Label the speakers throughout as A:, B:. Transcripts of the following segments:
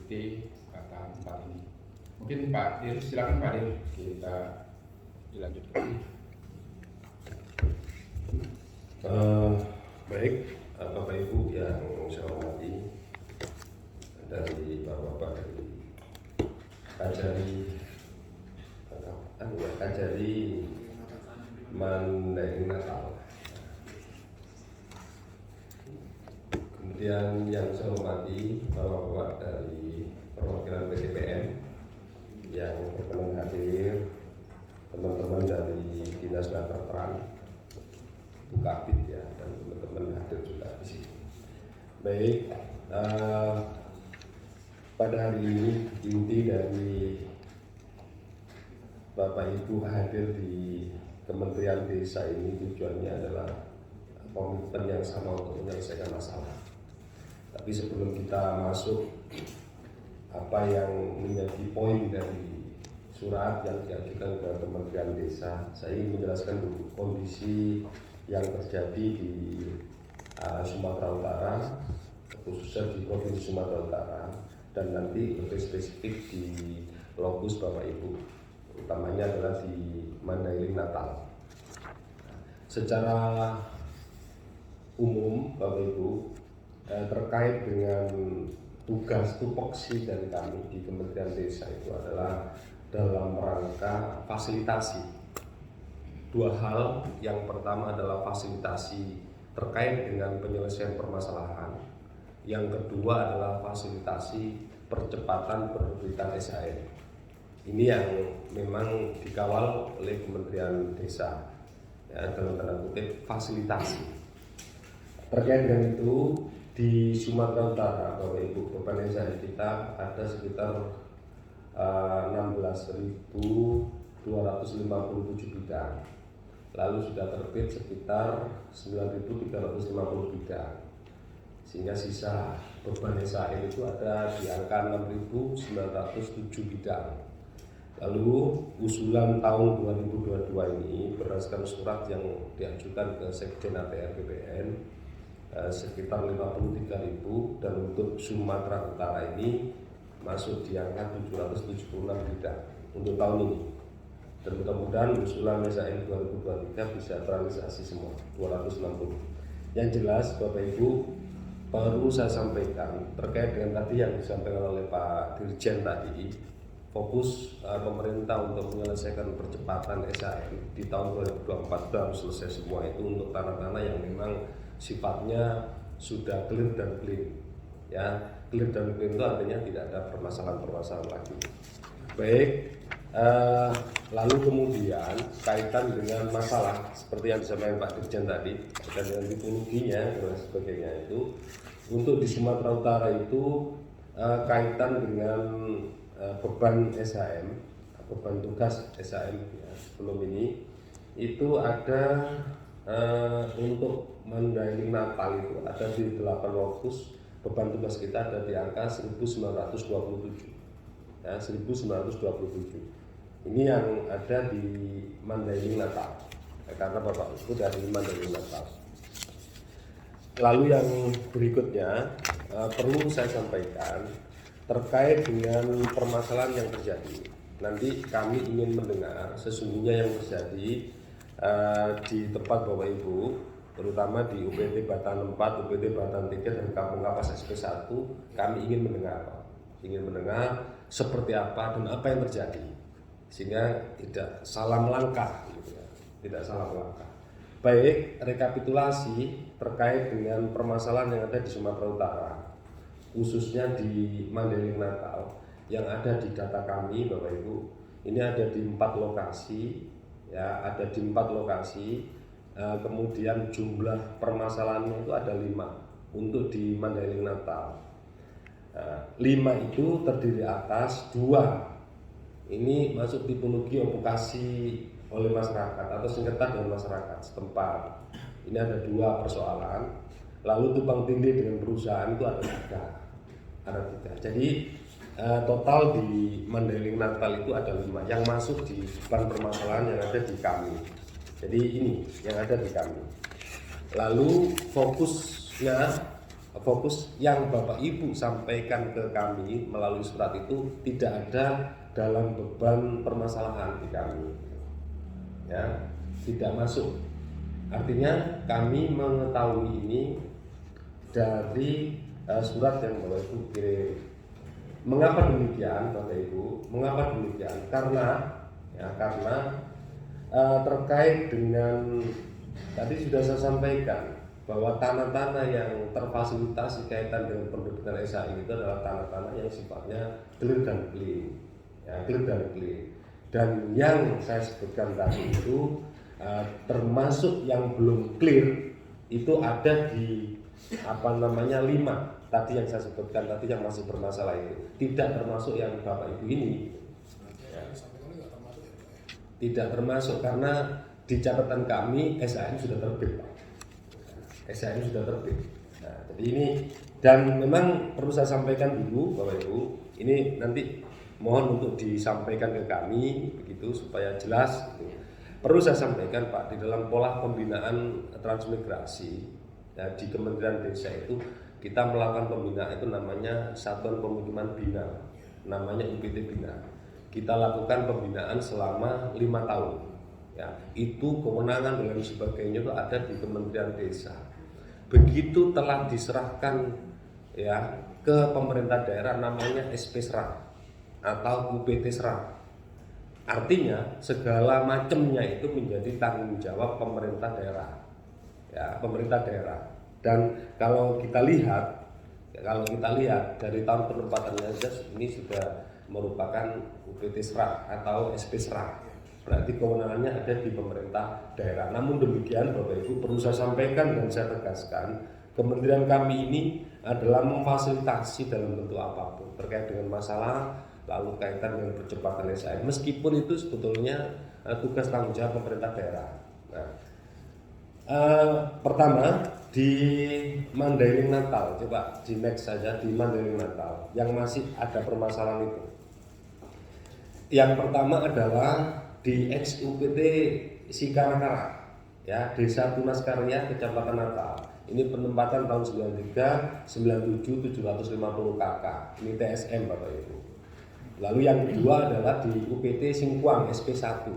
A: mengikuti tahap 4 ini. Mungkin Pak Dir, silakan Pak Dir, kita dilanjutkan.
B: Baik, Bapak Ibu yang saya hormati, dari Bapak-Bapak dari Kajari Mandailing Natal. Kemudian yang saya hormati Bapak-Bapak dari perwakilan PTPM yang berkenan hadir, teman-teman dari Dinas Natertran, Bukabit ya, dan teman-teman hadir juga di sini. Baik, pada hari ini inti dari Bapak Ibu hadir di Kementerian Desa ini tujuannya adalah komitmen yang sama untuk menyelesaikan masalah. Tapi sebelum kita masuk apa yang menjadi poin dari surat yang diajukan ke Kementerian Desa, saya ingin menjelaskan dulu kondisi yang terjadi di Sumatera Utara, khususnya di Provinsi Sumatera Utara, dan nanti lebih spesifik di lokus Bapak Ibu, utamanya adalah di Mandailing Natal. Secara umum Bapak Ibu, terkait dengan tugas tupoksi dari kami di Kementerian Desa itu adalah dalam rangka fasilitasi. Dua hal, yang pertama adalah fasilitasi terkait dengan penyelesaian permasalahan, yang kedua adalah fasilitasi percepatan penerbitan SHM. Ini yang memang dikawal oleh Kementerian Desa, ya, dalam tanda kutip fasilitasi. Terkait dengan itu, di Sumatera Utara, Bapak Ibu, beban SHM kita ada sekitar 16.257 bidang. Lalu sudah terbit sekitar 9.350 bidang, sehingga sisa beban SHM itu ada di angka 6.907 bidang. Lalu usulan tahun 2022 ini berdasarkan surat yang diajukan ke Sekjen ATR BPN sekitar 53.000, dan untuk Sumatera Utara ini masuk di angka 776 bidang untuk tahun ini. Dan mudah-mudahan usulan SHM 2023 bisa terrealisasi semua 260. Yang jelas Bapak Ibu, perlu saya sampaikan terkait dengan tadi yang disampaikan oleh Pak Dirjen tadi, fokus pemerintah untuk menyelesaikan percepatan SHM di tahun 2024 harus selesai semua itu untuk tanah-tanah yang memang sifatnya sudah clear dan clean. Ya, clear dan clean itu artinya tidak ada permasalahan-permasalahan lagi. Baik, lalu kemudian kaitan dengan masalah seperti yang disampaikan Pak Dirjen tadi, dan dengan tipologinya dan sebagainya itu, untuk di Sumatera Utara itu kaitan dengan beban SHM, beban tugas SHM ya, sebelum ini itu ada untuk Mandailing Natal itu ada di 8 lokus, beban tugas kita ada di angka 1927 ya, 1927. Ini yang ada di Mandailing Natal ya, karena Bapak Ibu dari Mandailing Natal. Lalu yang berikutnya perlu saya sampaikan terkait dengan permasalahan yang terjadi. Nanti kami ingin mendengar sesungguhnya yang terjadi di tempat Bapak Ibu, terutama di UPT Batan 4, UPT Batan 3, dan Kampung Kapas SP1. Kami ingin mendengar seperti apa dan apa yang terjadi, sehingga tidak salah melangkah gitu ya. Tidak salah melangkah. Baik, rekapitulasi terkait dengan permasalahan yang ada di Sumatera Utara, khususnya di Mandailing Natal, yang ada di data kami Bapak Ibu, ini ada di 4 lokasi ya, ada di 4 lokasi. Kemudian jumlah permasalahannya itu ada 5 untuk di Mandailing Natal. 5 itu terdiri atas 2 ini masuk tipologi evokasi oleh masyarakat atau sengketa dengan masyarakat setempat. Ini ada 2 persoalan. Lalu tumpang tindih dengan perusahaan itu ada 3. Jadi total di Mandailing Natal itu ada 5 yang masuk di beban permasalahan yang ada di kami. Jadi ini yang ada di kami. Lalu fokusnya fokus yang Bapak Ibu sampaikan ke kami melalui surat itu tidak ada dalam beban permasalahan di kami, ya, tidak masuk. Artinya kami mengetahui ini dari surat yang Bapak Ibu kirim. Mengapa demikian, Bapak Ibu? Mengapa demikian? Karena terkait dengan tadi sudah saya sampaikan bahwa tanah-tanah yang terfasilitasi kaitan dengan penerbitan SHI itu adalah tanah-tanah yang sifatnya clear dan clean, ya, clear dan clean. Dan yang saya sebutkan tadi itu termasuk yang belum clear itu ada di 5 tadi yang saya sebutkan tadi yang masih bermasalah itu, tidak termasuk yang Bapak Ibu ini, ya. Tidak termasuk karena di catatan kami SHM sudah terbit, Pak. SHM sudah terbit. Nah, jadi ini, dan memang perlu saya sampaikan dulu Bapak Ibu, ini nanti mohon untuk disampaikan ke kami begitu supaya jelas gitu. Perlu saya sampaikan Pak, di dalam pola pembinaan transmigrasi ya, di Kementerian Desa itu kita melakukan pembinaan itu namanya Satuan Pemukiman Bina, namanya UPT Bina. Kita lakukan pembinaan selama 5 tahun. Ya, itu kewenangan dan sebagainya itu ada di Kementerian Desa. Begitu telah diserahkan ya ke pemerintah daerah namanya SP Serah atau UPT Serah. Artinya segala macamnya itu menjadi tanggung jawab pemerintah daerah. Ya, pemerintah daerah. Dan kalau kita lihat dari tahun penempatannya ini sudah merupakan UPT Serah atau SP Serah. Berarti kewenangannya ada di pemerintah daerah. Namun demikian Bapak Ibu perlu saya sampaikan dan saya tegaskan, kementerian kami ini adalah memfasilitasi dalam bentuk apapun terkait dengan masalah lalu kaitan dengan percepatan SHM, meskipun itu sebetulnya tugas tanggung jawab pemerintah daerah. Nah, pertama di Mandailing Natal, coba di next saja, di Mandailing Natal yang masih ada permasalahan itu. Yang pertama adalah di ex-UPT Sikarakara, ya, Desa Tunas Karya, Kecamatan Natal. Ini penempatan tahun 93, 97, 750 KK. Ini TSM Bapak Ibu. Lalu yang kedua adalah di UPT Singkuang SP1.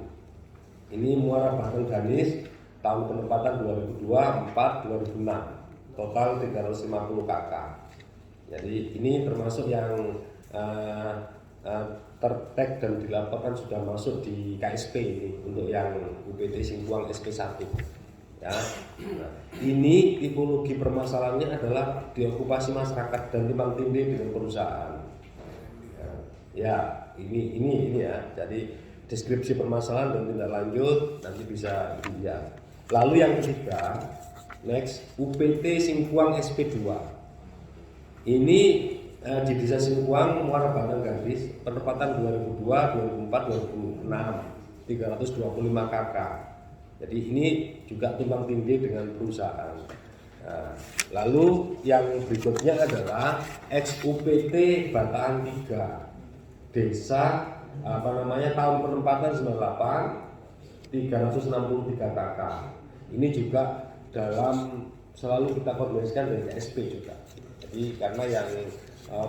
B: Ini Muara Bareng Ganis, tahun penempatan 2002, 4, 2006. Total 350 KK. Jadi ini termasuk yang tertag dan dilaporkan sudah masuk di KSP ini untuk yang UPT Singkuang SP1. Ya. Nah, ini tipologi permasalahannya adalah diokupasi masyarakat dan timbang tindih dengan perusahaan. Ya, ini ya. Jadi deskripsi permasalahan dan tindak lanjut nanti bisa dilihat. Lalu yang ketiga, next UPT Singkuang SP2. Ini di Desa Singkuang, Muara Batang Gadis, penempatan 2002, 2004, 2006, 325 KK. Jadi ini juga tumpang tindih dengan perusahaan. Nah, lalu yang berikutnya adalah ex-UPT Bataan 3, Desa tahun penempatan 98, 363 KK. Ini juga dalam selalu kita koordinasikan dengan SP juga. Jadi karena yang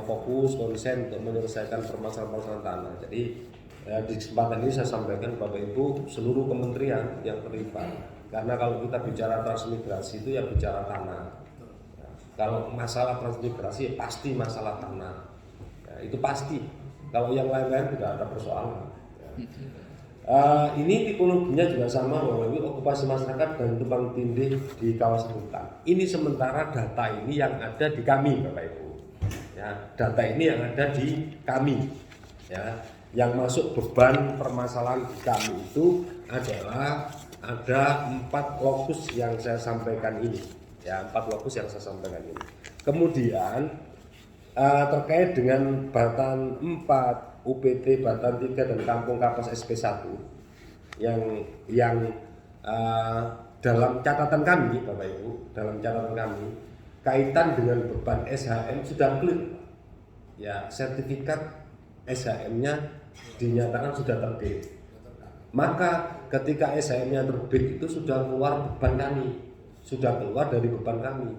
B: fokus konsen untuk menyelesaikan permasalahan tanah. Jadi di kesempatan ini saya sampaikan Bapak Ibu seluruh kementerian yang terlibat. Karena kalau kita bicara transmigrasi itu ya bicara tanah. Ya, kalau masalah transmigrasi ya pasti masalah tanah. Ya, itu pasti. Kalau yang lain-lain tidak ada persoalan. Ya. Ini tipologinya juga sama Bapak Ibu, okupasi masyarakat dan tumpang tindih di kawasan hutan. Ini sementara data ini yang ada di kami Bapak Ibu. Ya, data ini yang ada di kami, ya, yang masuk beban permasalahan di kami itu adalah ada 4 lokus yang saya sampaikan ini, ya, 4 lokus yang saya sampaikan ini. Kemudian terkait dengan Batan 4, UPT Batan 3 dan Kampung Kapas SP1 yang dalam catatan kami Bapak Ibu, dalam catatan kami kaitan dengan beban SHM sudah clear. Ya, sertifikat SHM-nya dinyatakan sudah terbit. Maka ketika SHM-nya terbit itu sudah keluar beban kami, sudah keluar dari beban kami.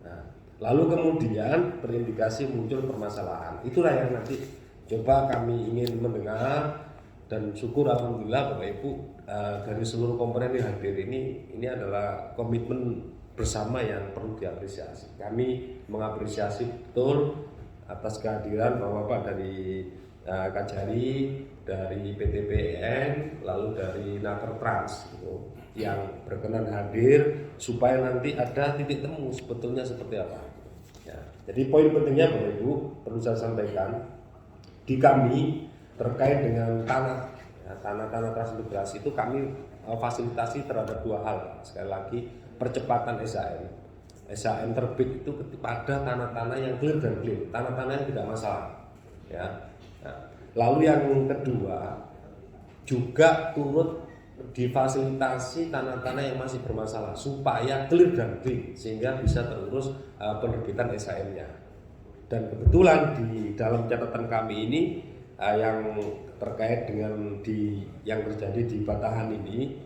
B: Nah, lalu kemudian terindikasi muncul permasalahan. Itulah yang nanti coba kami ingin mendengar, dan syukur alhamdulillah Bapak Ibu dari seluruh komponen yang hadir ini adalah komitmen bersama yang perlu diapresiasi. Kami mengapresiasi betul atas kehadiran Bapak dari Kajari, dari PTPN, lalu dari Nakertrans gitu, yang berkenan hadir supaya nanti ada titik temu sebetulnya seperti apa. Ya, jadi poin pentingnya Bapak Ibu perlu saya sampaikan di kami terkait dengan tanah, ya, tanah transmigrasi itu kami fasilitasi terhadap dua hal. Sekali lagi, percepatan SHM. SHM terbit itu pada tanah-tanah yang clear dan clean, tanah-tanah yang tidak masalah. Ya. Nah, lalu yang kedua juga turut difasilitasi tanah-tanah yang masih bermasalah supaya clear dan clean sehingga bisa terurus penerbitan SHM-nya. Dan kebetulan di dalam catatan kami ini yang terkait dengan yang terjadi di Batahan ini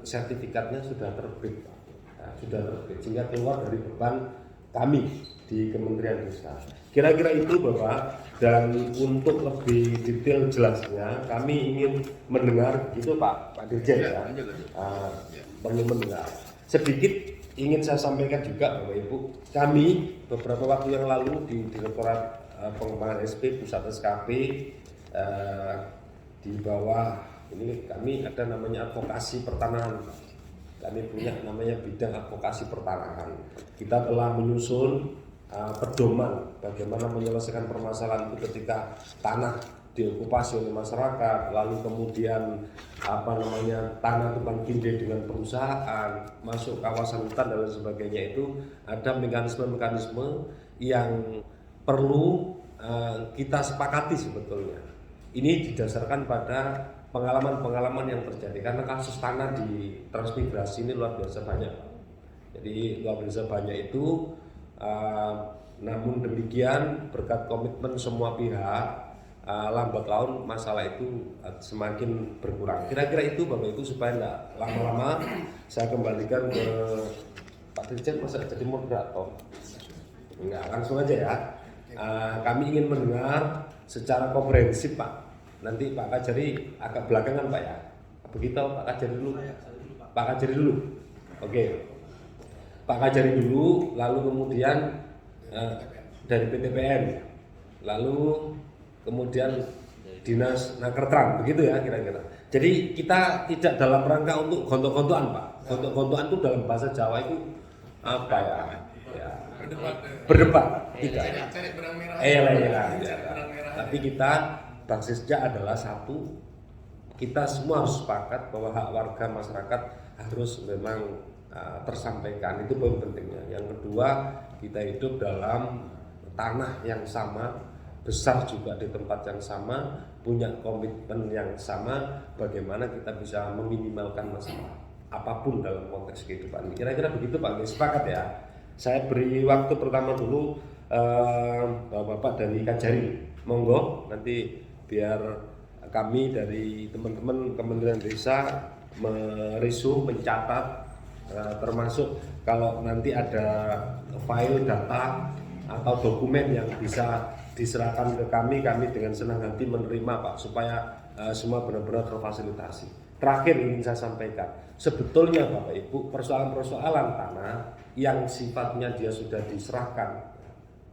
B: sertifikatnya sudah terbit, sehingga keluar dari beban kami di Kementerian Desa. Kira-kira itu Bapak, dan untuk lebih detail jelasnya kami ingin mendengar itu Pak Dirjen ya, perlu mendengar sedikit. Ingin saya sampaikan juga Bapak Ibu, kami beberapa waktu yang lalu di Direktorat Pengembangan SP Pusat SKP di bawah ini kami ada namanya advokasi pertanahan. Kami punya namanya bidang advokasi pertanahan. Kita telah menyusun pedoman bagaimana menyelesaikan permasalahan itu ketika tanah diokupasi oleh masyarakat, lalu kemudian tanah tumpang tindih dengan perusahaan, masuk kawasan hutan dan lain sebagainya. Itu ada mekanisme-mekanisme yang perlu kita sepakati sebetulnya. Ini didasarkan pada pengalaman-pengalaman yang terjadi, karena kasus tanah di transmigrasi ini luar biasa banyak. Jadi luar biasa banyak itu, namun demikian berkat komitmen semua pihak, lambat laun masalah itu semakin berkurang. Kira-kira itu Bapak Ibu, supaya enggak lama-lama saya kembalikan ke Pak Dirjen. Masa jadi moderator? Enggak, langsung aja ya. Kami ingin mendengar secara komprehensif Pak. Nanti Pak Kajari agak belakangan Pak ya. Begitu Pak Kajari dulu. Pak Kajari dulu. Oke. Pak Kajari dulu, lalu kemudian dari PTPN, lalu kemudian Dinas Nakertrans, begitu ya kira-kira. Jadi kita tidak dalam rangka untuk gontok-gontokan Pak. Gontok-gontokan itu dalam bahasa Jawa itu apa ya? Berdebat. Tidak. Tapi kita basisnya adalah satu, kita semua harus sepakat bahwa hak warga masyarakat harus memang tersampaikan. Itu poin pentingnya. Yang kedua, kita hidup dalam tanah yang sama, besar juga di tempat yang sama, punya komitmen yang sama, bagaimana kita bisa meminimalkan masalah apapun dalam konteks kehidupan. Kira-kira begitu Pak, sepakat ya. Saya beri waktu pertama dulu Bapak dari Kajari, monggo, nanti biar kami dari teman-teman Kementerian Desa meresume, mencatat, termasuk kalau nanti ada file data atau dokumen yang bisa diserahkan ke kami dengan senang hati menerima Pak, supaya semua benar-benar terfasilitasi. Terakhir ingin saya sampaikan, sebetulnya Bapak Ibu, persoalan-persoalan tanah yang sifatnya dia sudah diserahkan,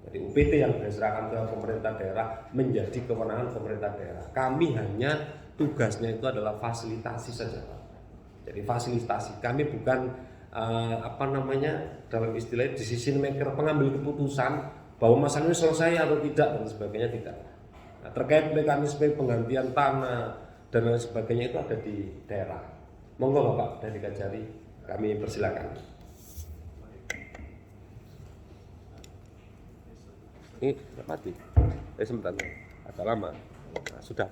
B: jadi UPT yang diserahkan ke pemerintah daerah menjadi kewenangan pemerintah daerah. Kami hanya tugasnya itu adalah fasilitasi saja Pak. Jadi fasilitasi, kami bukan dalam istilah decision maker, pengambil keputusan bahwa masalah ini selesai atau tidak dan sebagainya, tidak. Nah, terkait mekanisme penggantian tanah dan lain sebagainya itu ada di daerah. Monggo Bapak dari Kajari, kami persilakan. Ini mati. Sebentar, agak lama. Nah, sudah.